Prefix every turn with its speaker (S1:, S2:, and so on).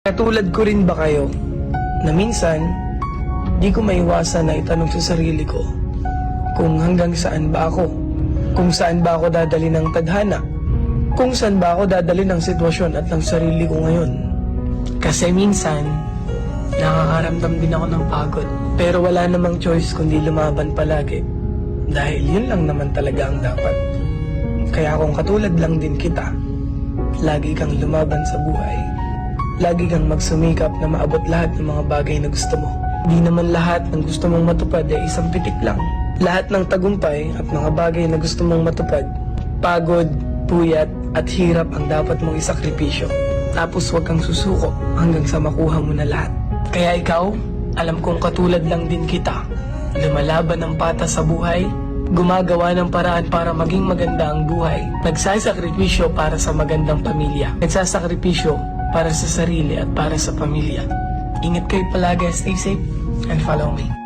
S1: Katulad ko rin ba kayo na minsan di ko maiwasan na itanong sa sarili ko kung hanggang saan ba ako, kung saan ba ako dadali ng tadhana, kung saan ba ako dadali ng sitwasyon at ng sarili ko ngayon. Kasi minsan nakakaramdam din ako ng pagod, pero wala namang choice kundi lumaban palagi dahil yun lang naman talaga ang dapat. Kaya kung katulad lang din kita, lagi kang lumaban sa buhay. Lagi kang magsumikap na maabot lahat ng mga bagay na gusto mo. Di naman lahat ng gusto mong matupad ay isang pitik lang. Lahat ng tagumpay at mga bagay na gusto mong matupad, pagod, puyat at hirap ang dapat mong isakripisyo. Tapos huwag kang susuko hanggang sa makuha mo na lahat. Kaya ikaw, alam kong katulad lang din kita. Lumalaban ng patas sa buhay, gumagawa ng paraan para maging maganda ang buhay. Nagsasakripisyo para sa magandang pamilya. Nagsasakripisyo para sa sarili at para sa pamilya. Ingat kayo palagi, stay safe, and follow me.